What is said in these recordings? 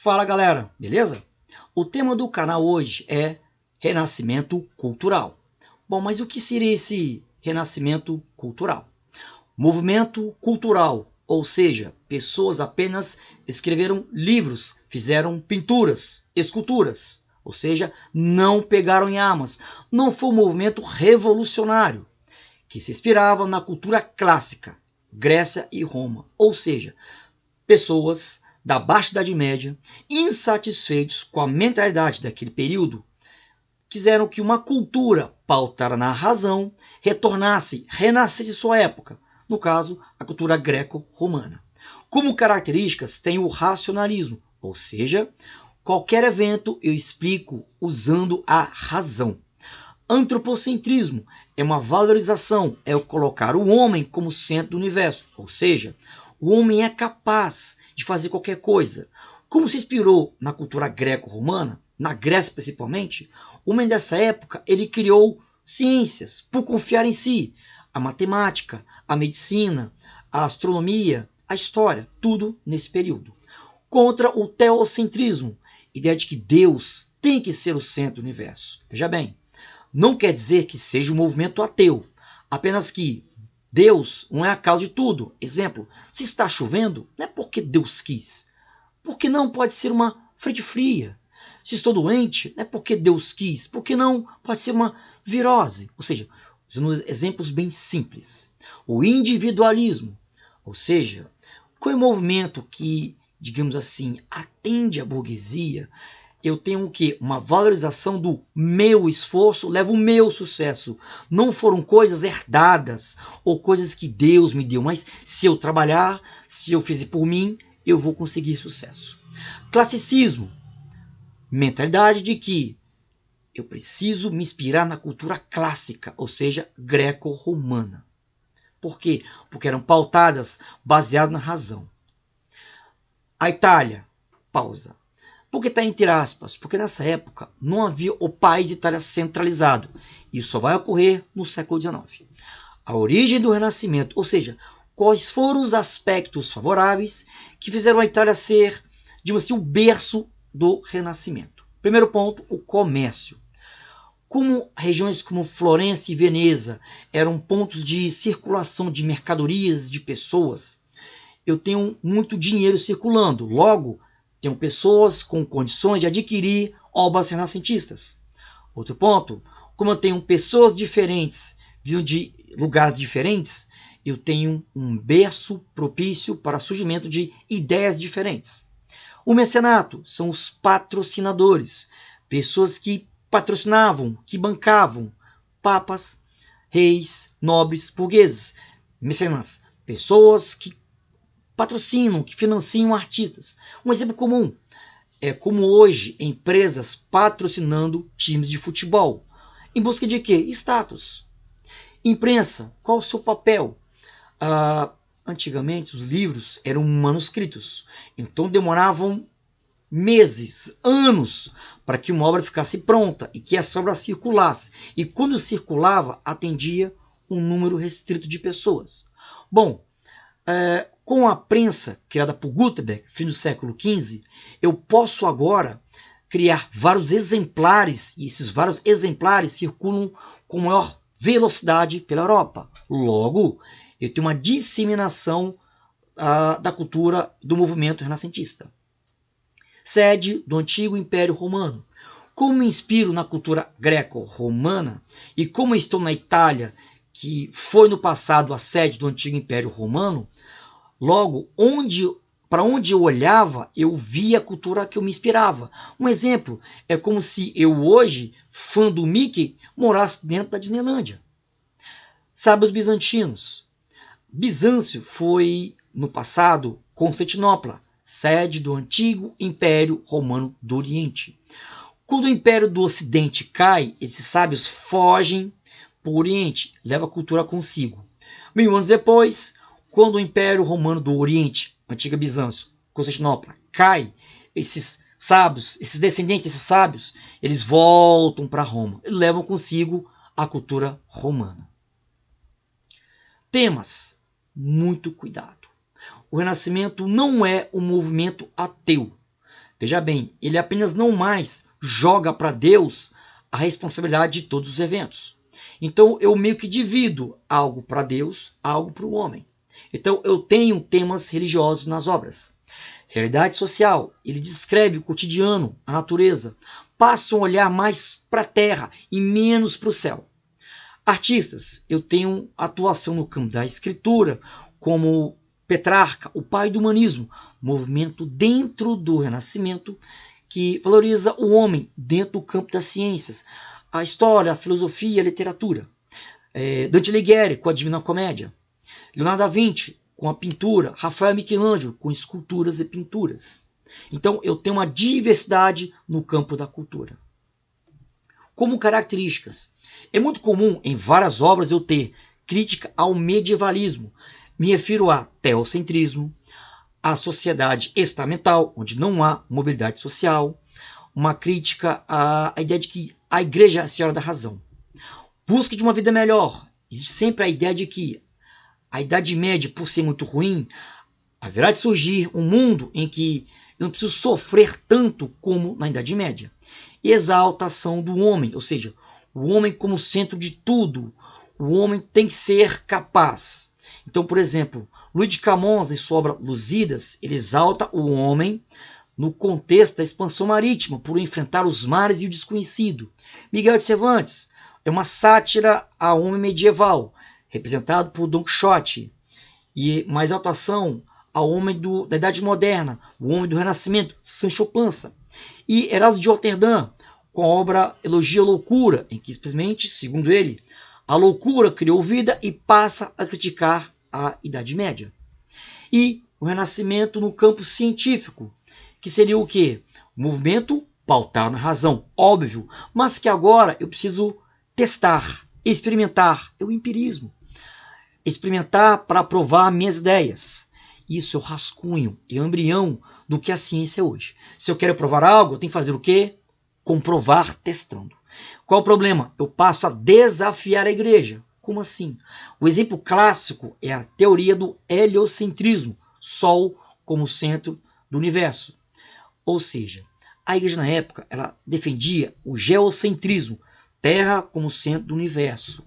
Fala galera, beleza? O tema do canal hoje é Renascimento Cultural. Bom, mas o que seria esse Renascimento Cultural? Movimento cultural, ou seja, pessoas apenas escreveram livros, fizeram pinturas, esculturas, ou seja, não pegaram em armas. Não foi um movimento revolucionário, que se inspirava na cultura clássica, Grécia e Roma, ou seja, pessoas da Baixa Idade Média, insatisfeitos com a mentalidade daquele período, quiseram que uma cultura pautada na razão retornasse, renascesse sua época, no caso, a cultura greco-romana. Como características tem o racionalismo, ou seja, qualquer evento eu explico usando a razão. Antropocentrismo é uma valorização, é o colocar o homem como centro do universo, ou seja, o homem é capaz de fazer qualquer coisa. Como se inspirou na cultura greco-romana, na Grécia principalmente, o homem dessa época ele criou ciências por confiar em si. A matemática, a medicina, a astronomia, a história, tudo nesse período. Contra o teocentrismo, ideia de que Deus tem que ser o centro do universo. Veja bem, não quer dizer que seja um movimento ateu, apenas que Deus não é a causa de tudo. Exemplo, se está chovendo, não é porque Deus quis. Porque não pode ser uma frente fria. Se estou doente, não é porque Deus quis. Porque não pode ser uma virose. Ou seja, usando exemplos bem simples. O individualismo, ou seja, qual é o movimento que, digamos assim, atende à burguesia? Eu tenho o quê? Uma valorização do meu esforço, leva o meu sucesso. Não foram coisas herdadas ou coisas que Deus me deu, mas se eu trabalhar, se eu fizer por mim, eu vou conseguir sucesso. Classicismo, mentalidade de que eu preciso me inspirar na cultura clássica, ou seja, greco-romana. Por quê? Porque eram pautadas baseadas na razão. A Itália, pausa. Por que está entre aspas? Porque nessa época não havia o país Itália centralizado. Isso só vai ocorrer no século XIX. A origem do Renascimento, ou seja, quais foram os aspectos favoráveis que fizeram a Itália ser, digamos assim, o berço do Renascimento. Primeiro ponto, o comércio. Como regiões como Florença e Veneza eram pontos de circulação de mercadorias, de pessoas, eu tenho muito dinheiro circulando. Logo, tenho pessoas com condições de adquirir obras renascentistas. Outro ponto, como eu tenho pessoas diferentes, vindo de lugares diferentes, eu tenho um berço propício para o surgimento de ideias diferentes. O mecenato são os patrocinadores, pessoas que patrocinavam, que bancavam papas, reis, nobres, burgueses. Mecenas, pessoas que patrocinam, que financiam artistas. Um exemplo comum é como hoje empresas patrocinando times de futebol. Em busca de quê? Status. Imprensa, qual o seu papel? Antigamente os livros eram manuscritos, então demoravam meses, anos, para que uma obra ficasse pronta e que essa obra circulasse. E quando circulava, atendia um número restrito de pessoas. Bom, com a prensa criada por Gutenberg, fim do século XV, eu posso agora criar vários exemplares, e esses vários exemplares circulam com maior velocidade pela Europa. Logo, eu tenho uma disseminação da cultura do movimento renascentista. Sede do antigo Império Romano. Como me inspiro na cultura greco-romana e como estou na Itália, que foi no passado a sede do antigo Império Romano, logo, para onde eu olhava, eu via a cultura que eu me inspirava. Um exemplo é como se eu hoje, fã do Mickey, morasse dentro da Disneylândia. Sábios bizantinos. Bizâncio foi, no passado, Constantinopla, sede do antigo Império Romano do Oriente. Quando o Império do Ocidente cai, esses sábios fogem para o Oriente, levam a cultura consigo. 1000 anos depois, quando o Império Romano do Oriente, antiga Bizâncio, Constantinopla, cai, esses sábios, esses descendentes desses sábios, eles voltam para Roma e levam consigo a cultura romana. Temas, muito cuidado. O Renascimento não é um movimento ateu. Veja bem, ele apenas não mais joga para Deus a responsabilidade de todos os eventos. Então eu meio que divido algo para Deus, algo para o homem. Então eu tenho temas religiosos nas obras. Realidade social, ele descreve o cotidiano, a natureza, passa um olhar mais para a terra e menos para o céu. Artistas, eu tenho atuação no campo da escritura, como Petrarca, o pai do humanismo, movimento dentro do Renascimento que valoriza o homem dentro do campo das ciências, a história, a filosofia, a literatura. Dante Alighieri com a Divina Comédia, Leonardo da Vinci com a pintura, Rafael Michelangelo com esculturas e pinturas. Então eu tenho uma diversidade no campo da cultura. Como características, é muito comum em várias obras eu ter crítica ao medievalismo. Me refiro a teocentrismo, a sociedade estamental, onde não há mobilidade social, uma crítica à ideia de que a igreja é a senhora da razão. Busca de uma vida melhor. Existe sempre a ideia de que a Idade Média, por ser muito ruim, haverá de surgir um mundo em que eu não preciso sofrer tanto como na Idade Média. Exaltação do homem, ou seja, o homem como centro de tudo. O homem tem que ser capaz. Então, por exemplo, Luís de Camões, em sua obra Lusíadas, ele exalta o homem no contexto da expansão marítima, por enfrentar os mares e o desconhecido. Miguel de Cervantes é uma sátira ao homem medieval, representado por Don Quixote, e uma exaltação ao homem da Idade Moderna, o homem do Renascimento, Sancho Panza. E Erasmo de Roterdã, com a obra Elogio à Loucura, em que simplesmente, segundo ele, a loucura criou vida e passa a criticar a Idade Média. E o Renascimento no campo científico, que seria o quê? O movimento pautado na razão, óbvio, mas que agora eu preciso testar, experimentar, é o empirismo. Experimentar para provar minhas ideias. Isso é o rascunho, é o embrião do que a ciência é hoje. Se eu quero provar algo, eu tenho que fazer o quê? Comprovar testando. Qual o problema? Eu passo a desafiar a igreja. Como assim? O exemplo clássico é a teoria do heliocentrismo, Sol como centro do universo. Ou seja, a igreja na época ela defendia o geocentrismo, Terra como centro do universo.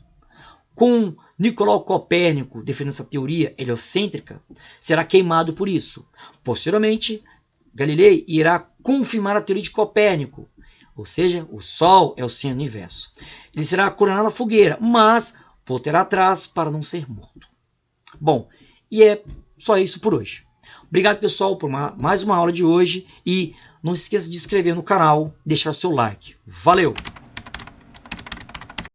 Com Nicolau Copérnico defendendo essa teoria heliocêntrica, será queimado por isso. Posteriormente, Galileu irá confirmar a teoria de Copérnico, ou seja, o Sol é o centro do universo. Ele será coronado na fogueira, mas voltará atrás para não ser morto. Bom, e é só isso por hoje. Obrigado, pessoal, por mais uma aula de hoje e não se esqueça de se inscrever no canal e deixar o seu like. Valeu!